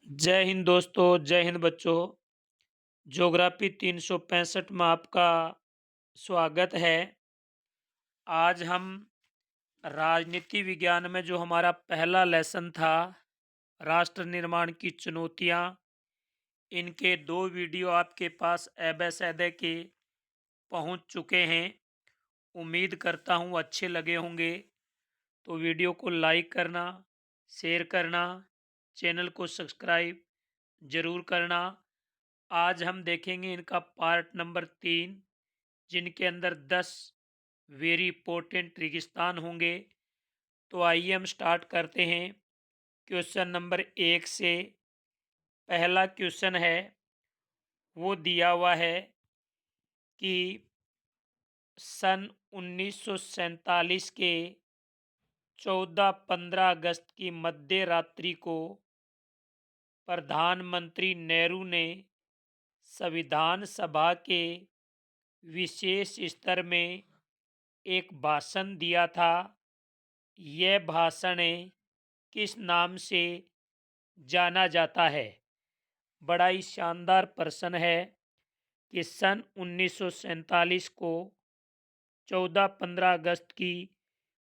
जय हिंद दोस्तों, जय हिंद बच्चों। ज्योग्राफी 365 में आपका स्वागत है। आज हम राजनीति विज्ञान में जो हमारा पहला लेसन था, राष्ट्र निर्माण की चुनौतियां, इनके दो वीडियो आपके पास एबेसैदे के पहुंच चुके हैं। उम्मीद करता हूं अच्छे लगे होंगे। तो वीडियो को लाइक करना, शेयर करना, चैनल को सब्सक्राइब जरूर करना। आज हम देखेंगे इनका पार्ट नंबर 3, जिनके अंदर 10 वेरी इंपॉर्टेंट रेगिस्तान होंगे। तो आइए हम स्टार्ट करते हैं क्वेश्चन नंबर 1 से। पहला क्वेश्चन है, वो दिया हुआ है कि सन 1947 के 14-15 अगस्त की मध्य रात्रि को प्रधानमंत्री नेहरू ने संविधान सभा के विशेष स्तर में एक भाषण दिया था। यह भाषण किस नाम से जाना जाता है? बड़ा ही शानदार प्रश्न है कि सन 1947 को 14-15 अगस्त की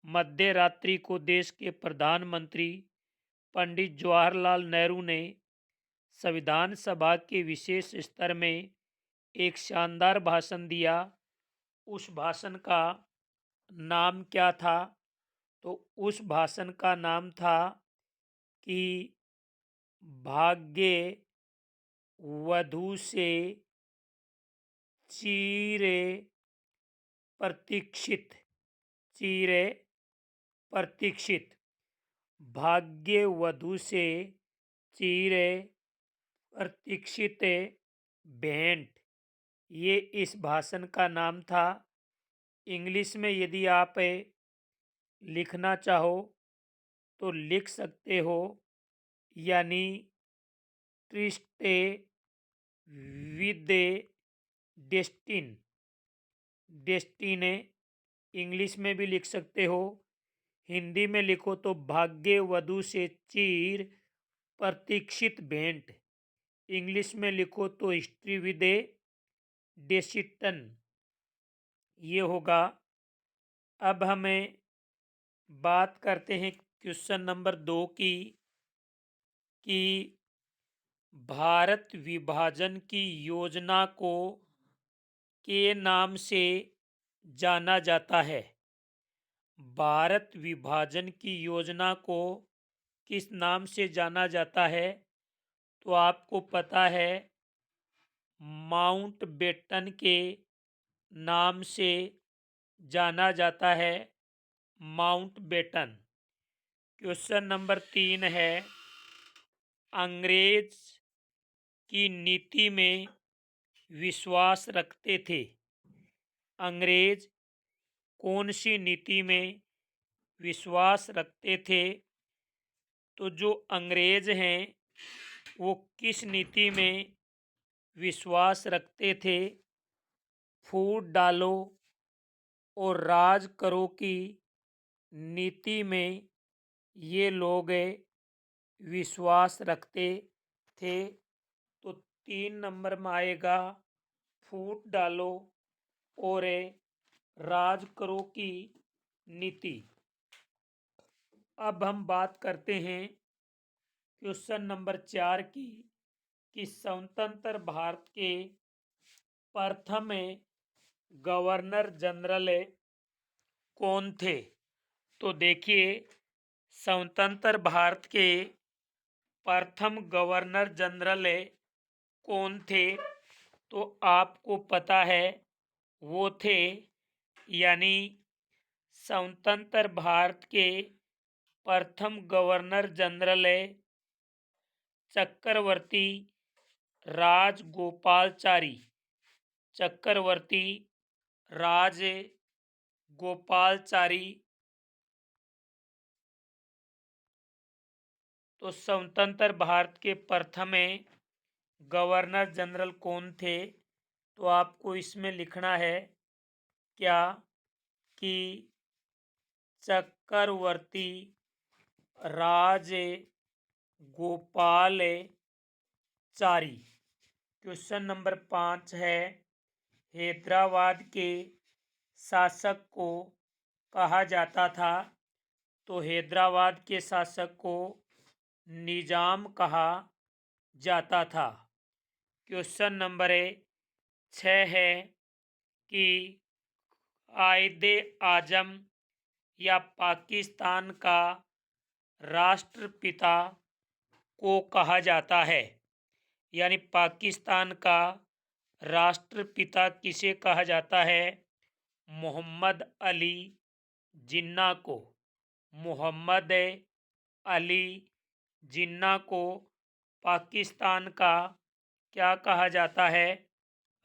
मध्य रात्रि को देश के प्रधानमंत्री पंडित जवाहरलाल नेहरू ने संविधान सभा के विशेष स्तर में एक शानदार भाषण दिया। उस भाषण का नाम क्या था? तो उस भाषण का नाम था कि भाग्य वधु से चीरे प्रतीक्षित, चीरे प्रतीक्षित, भाग्य वधु से चीरे प्रतीक्षित भेंट, ये इस भाषण का नाम था। इंग्लिश में यदि आप लिखना चाहो तो लिख सकते हो, यानी ट्रिस्ट विद डेस्टिन, डेस्टिने इंग्लिश में भी लिख सकते हो। हिंदी में लिखो तो भाग्य वधु से चीर प्रतीक्षित भेंट। इंग्लिश में लिखो तो हिस्ट्री विद डेसिटन, ये होगा। अब हमें बात करते हैं क्वेश्चन नंबर 2 की, कि भारत विभाजन की योजना को के नाम से जाना जाता है? भारत विभाजन की योजना को किस नाम से जाना जाता है? तो आपको पता है, माउंट बेटन के नाम से जाना जाता है, माउंट बेटन। क्वेश्चन नंबर 3 है, अंग्रेज की नीति में विश्वास रखते थे? अंग्रेज कौन सी नीति में विश्वास रखते थे? तो जो अंग्रेज हैं वो किस नीति में विश्वास रखते थे? फूट डालो और राज करो की नीति में ये लोग विश्वास रखते थे। तो 3 नंबर में आएगा फूट डालो और राज करो की नीति। अब हम बात करते हैं क्वेश्चन नंबर 4 की, कि स्वतंत्र भारत के प्रथम गवर्नर जनरल कौन थे? तो देखिए, स्वतंत्र भारत के प्रथम गवर्नर जनरल कौन थे? तो आपको पता है, वो थे, यानी स्वतंत्र भारत के प्रथम गवर्नर जनरल चक्रवर्ती राजगोपालचारी, चक्रवर्ती राजगोपालचारी। तो स्वतंत्र भारत के प्रथम गवर्नर जनरल कौन थे? तो आपको इसमें लिखना है क्या, कि चक्रवर्ती राज गोपाल चारी। क्वेश्चन नंबर 5 है, हैदराबाद के शासक को कहा जाता था। तो हैदराबाद के शासक को निजाम कहा जाता था। क्वेश्चन नंबर 6 है कि कायदे आजम या पाकिस्तान का राष्ट्रपिता को कहा जाता है, यानी पाकिस्तान का राष्ट्रपिता किसे कहा जाता है? मोहम्मद अली जिन्ना को। मोहम्मद अली जिन्ना को पाकिस्तान का क्या कहा जाता है?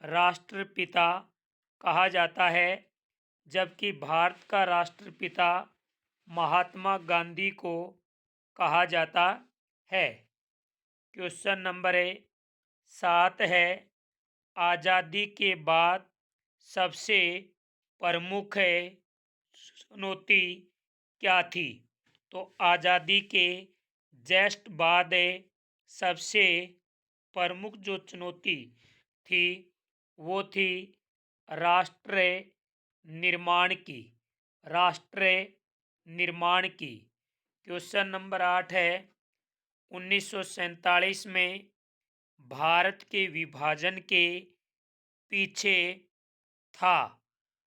राष्ट्रपिता कहा जाता है। जबकि भारत का राष्ट्रपिता महात्मा गांधी को कहा जाता है। क्वेश्चन नंबर 7 है, आज़ादी के बाद सबसे प्रमुख चुनौती क्या थी? तो आज़ादी के जस्ट बाद सबसे प्रमुख जो चुनौती थी वो थी राष्ट्र निर्माण की। राष्ट्र निर्माण की। क्वेश्चन नंबर 8 है, 1947 में भारत के विभाजन के पीछे था।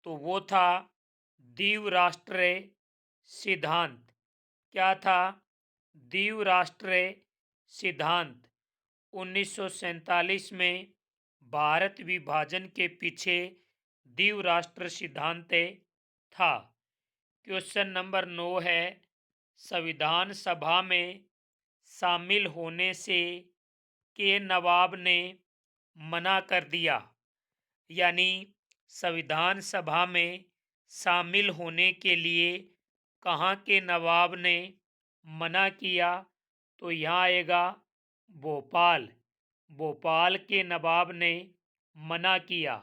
तो वो था द्वीप राष्ट्र सिद्धांत। क्या था? द्वीप राष्ट्र सिद्धांत। 1947 में भारत विभाजन के पीछे द्वीप राष्ट्र सिद्धांत था। क्वेश्चन नंबर 9 है, संविधान सभा में शामिल होने से के नवाब ने मना कर दिया। यानी संविधान सभा में शामिल होने के लिए कहाँ के नवाब ने मना किया? तो यहाँ आएगा भोपाल। भोपाल के नवाब ने मना किया।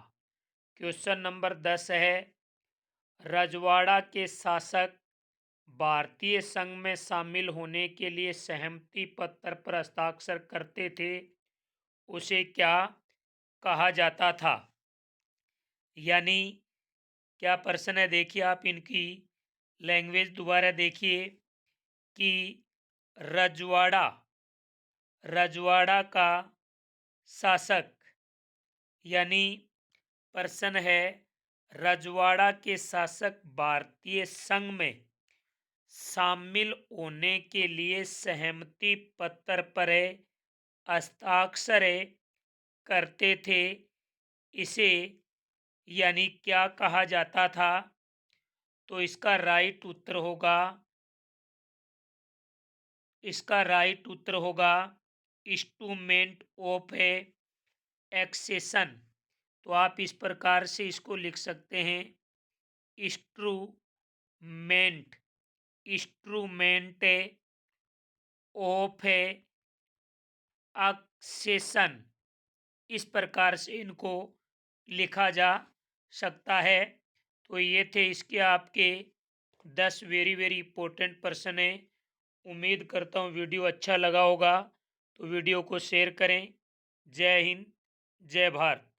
क्वेश्चन नंबर 10 है, रजवाड़ा के शासक भारतीय संघ में शामिल होने के लिए सहमति पत्र पर हस्ताक्षर करते थे, उसे क्या कहा जाता था? यानी क्या प्रश्न है, देखिए आप इनकी लैंग्वेज दोबारा देखिए कि रजवाड़ा रजवाड़ा का शासक, यानी प्रश्न है रजवाड़ा के शासक भारतीय संघ में शामिल होने के लिए सहमति पत्र पर हस्ताक्षर करते थे, इसे यानी क्या कहा जाता था? तो इसका राइट उत्तर होगा इंस्ट्रूमेंट ऑफ एक्सेशन। तो आप इस प्रकार से इसको लिख सकते हैं, इंस्ट्रूमेंट इंस्ट्रूमेंट ऑफ एक्सेशन। इस प्रकार से इनको लिखा जा सकता है। तो ये थे इसके आपके 10 वेरी वेरी इंपॉर्टेंट प्रश्न हैं। उम्मीद करता हूँ वीडियो अच्छा लगा होगा, तो वीडियो को शेयर करें। जय हिंद, जय भारत।